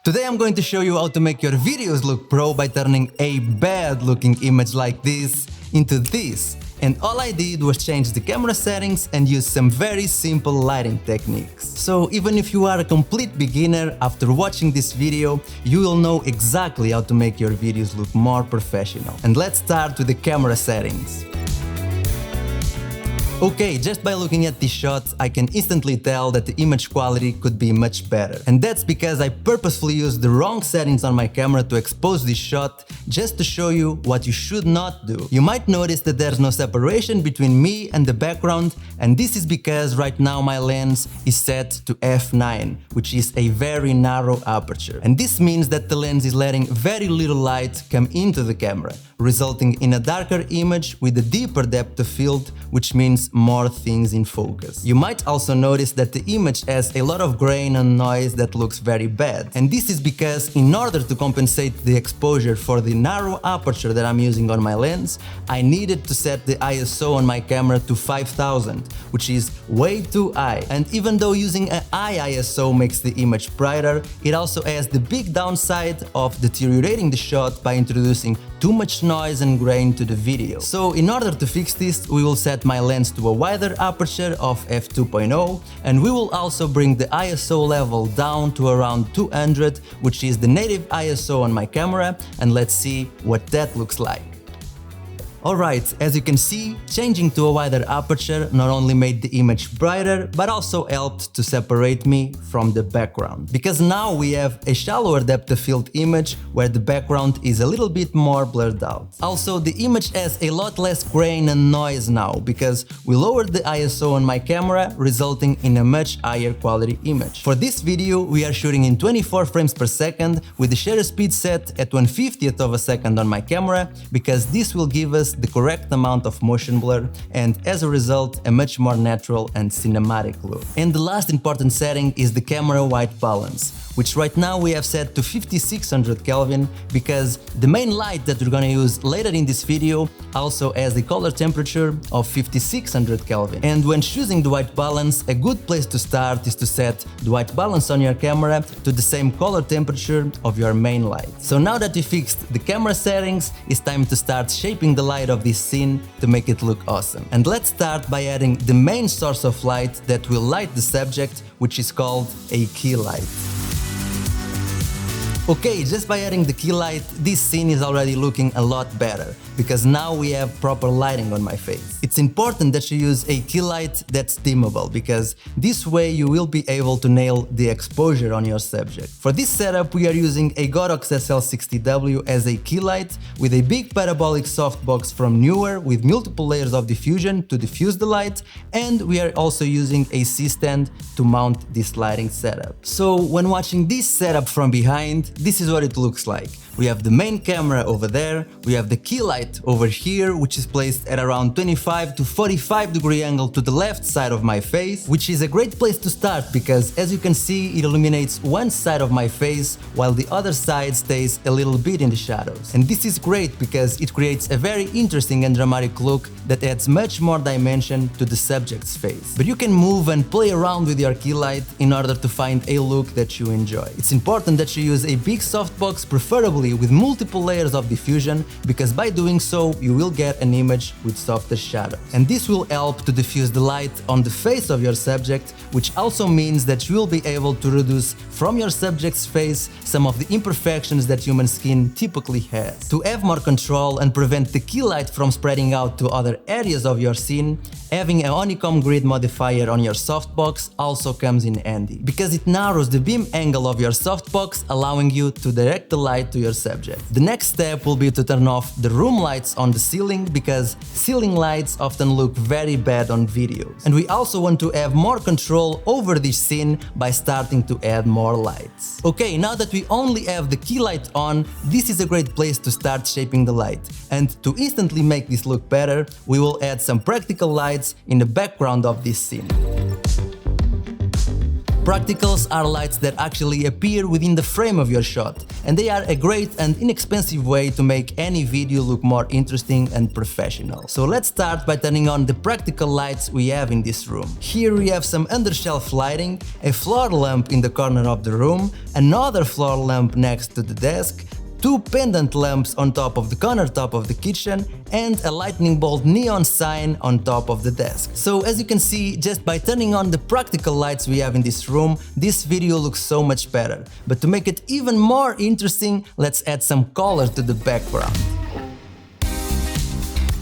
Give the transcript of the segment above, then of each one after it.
Today I'm going to show you how to make your videos look pro by turning a bad looking image like this into this. And all I did was change the camera settings and use some very simple lighting techniques. So even if you are a complete beginner, after watching this video, you will know exactly how to make your videos look more professional. And let's start with the camera settings. Okay, just by looking at this shot, I can instantly tell that the image quality could be much better. And that's because I purposefully used the wrong settings on my camera to expose this shot, just to show you what you should not do. You might notice that there's no separation between me and the background, and this is because right now my lens is set to f9, which is a very narrow aperture. And this means that the lens is letting very little light come into the camera, resulting in a darker image with a deeper depth of field, which means more things in focus. You might also notice that the image has a lot of grain and noise that looks very bad. And this is because in order to compensate the exposure for the narrow aperture that I'm using on my lens, I needed to set the ISO on my camera to 5000, which is way too high. And even though using a high ISO makes the image brighter, it also has the big downside of deteriorating the shot by introducing too much noise and grain to the video. So in order to fix this, we will set my lens to a wider aperture of f2.0, and we will also bring the ISO level down to around 200, which is the native ISO on my camera, and let's see what that looks like. Alright, as you can see, changing to a wider aperture not only made the image brighter, but also helped to separate me from the background. Because now we have a shallower depth of field image where the background is a little bit more blurred out. Also, the image has a lot less grain and noise now, because we lowered the ISO on my camera, resulting in a much higher quality image. For this video, we are shooting in 24 frames per second with the shutter speed set at 1/50th of a second on my camera, because this will give us the correct amount of motion blur and as a result a much more natural and cinematic look. And the last important setting is the camera white balance, which right now we have set to 5600 Kelvin, because the main light that we're gonna use later in this video also has a color temperature of 5600 Kelvin. And when choosing the white balance, a good place to start is to set the white balance on your camera to the same color temperature of your main light. So now that we fixed the camera settings, it's time to start shaping the light of this scene to make it look awesome. And let's start by adding the main source of light that will light the subject, which is called a key light. Okay, just by adding the key light, this scene is already looking a lot better, because now we have proper lighting on my face. It's important that you use a key light that's dimmable, because this way you will be able to nail the exposure on your subject. For this setup, we are using a Godox SL60W as a key light with a big parabolic softbox from Newer with multiple layers of diffusion to diffuse the light, and we are also using a C-stand to mount this lighting setup. So when watching this setup from behind, this is what it looks like. We have the main camera over there, we have the key light over here, which is placed at around 25 to 45 degree angle to the left side of my face, which is a great place to start because, as you can see, it illuminates one side of my face while the other side stays a little bit in the shadows. And this is great because it creates a very interesting and dramatic look that adds much more dimension to the subject's face. But you can move and play around with your key light in order to find a look that you enjoy. It's important that you use a big softbox, preferably with multiple layers of diffusion, because by doing so you will get an image with softer shadows. And this will help to diffuse the light on the face of your subject, which also means that you will be able to reduce from your subject's face some of the imperfections that human skin typically has. To have more control and prevent the key light from spreading out to other areas of your scene, having a honeycomb grid modifier on your softbox also comes in handy, because it narrows the beam angle of your softbox, allowing you to direct the light to your subject. The next step will be to turn off the room lights on the ceiling, because ceiling lights often look very bad on videos. And we also want to have more control over this scene by starting to add more lights. Okay, now that we only have the key light on, this is a great place to start shaping the light. And to instantly make this look better, we will add some practical lights in the background of this scene. Practicals are lights that actually appear within the frame of your shot, and they are a great and inexpensive way to make any video look more interesting and professional. So let's start by turning on the practical lights we have in this room. Here we have some undershelf lighting, a floor lamp in the corner of the room, another floor lamp next to the desk, two pendant lamps on top of the countertop of the kitchen, and a lightning bolt neon sign on top of the desk. So as you can see, just by turning on the practical lights we have in this room, this video looks so much better. But to make it even more interesting, let's add some color to the background.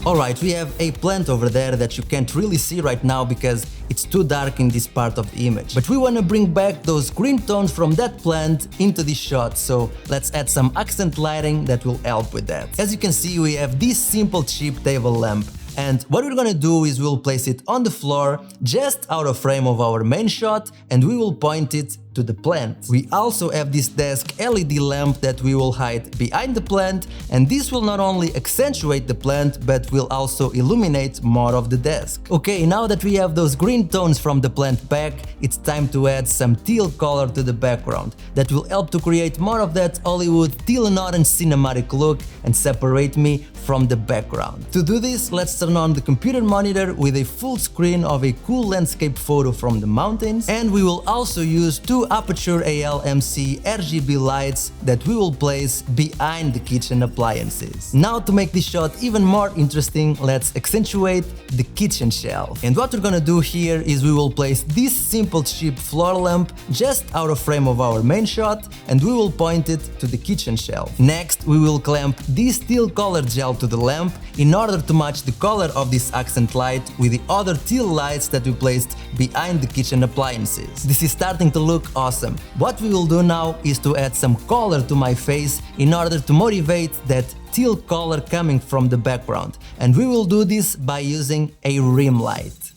Alright, we have a plant over there that you can't really see right now because it's too dark in this part of the image. But we want to bring back those green tones from that plant into this shot, so let's add some accent lighting that will help with that. As you can see, we have this simple cheap table lamp. And what we're gonna do is we'll place it on the floor, just out of frame of our main shot, and we will point it to the plant. We also have this desk LED lamp that we will hide behind the plant, and this will not only accentuate the plant, but will also illuminate more of the desk. Okay, now that we have those green tones from the plant back, it's time to add some teal color to the background. That will help to create more of that Hollywood teal and orange cinematic look and separate me from the background. To do this, let's turn on the computer monitor with a full screen of a cool landscape photo from the mountains, and we will also use two Aperture AL-MC RGB lights that we will place behind the kitchen appliances. Now, to make this shot even more interesting, let's accentuate the kitchen shelf. And what we're gonna do here is we will place this simple cheap floor lamp just out of frame of our main shot, and we will point it to the kitchen shelf. Next, we will clamp this teal colored gel to the lamp in order to match the color of this accent light with the other teal lights that we placed behind the kitchen appliances. This is starting to look awesome. What we will do now is to add some color to my face in order to motivate that teal color coming from the background, and we will do this by using a rim light.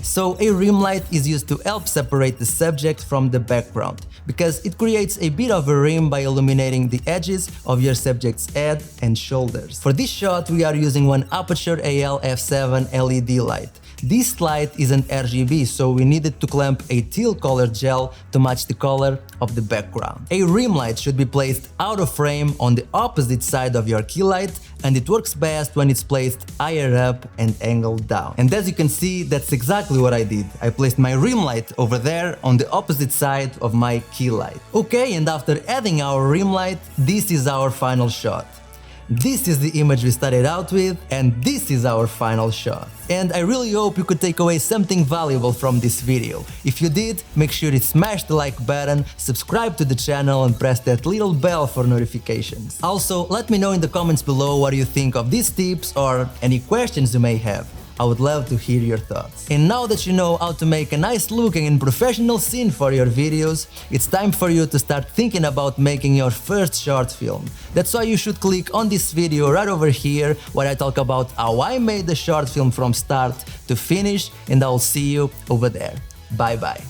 So a rim light is used to help separate the subject from the background, because it creates a bit of a rim by illuminating the edges of your subject's head and shoulders. For this shot, we are using one Aperture AL F7 LED light. This light isn't RGB, so we needed to clamp a teal colored gel to match the color of the background. A rim light should be placed out of frame on the opposite side of your key light, and it works best when it's placed higher up and angled down. And as you can see, that's exactly what I did. I placed my rim light over there on the opposite side of my key light. Okay, and after adding our rim light, this is our final shot. This is the image we started out with, and this is our final shot. And I really hope you could take away something valuable from this video. If you did, make sure to smash the like button, subscribe to the channel, and press that little bell for notifications. Also, let me know in the comments below what you think of these tips or any questions you may have. I would love to hear your thoughts. And now that you know how to make a nice looking and professional scene for your videos, it's time for you to start thinking about making your first short film. That's why you should click on this video right over here, where I talk about how I made the short film from start to finish, and I'll see you over there. Bye bye.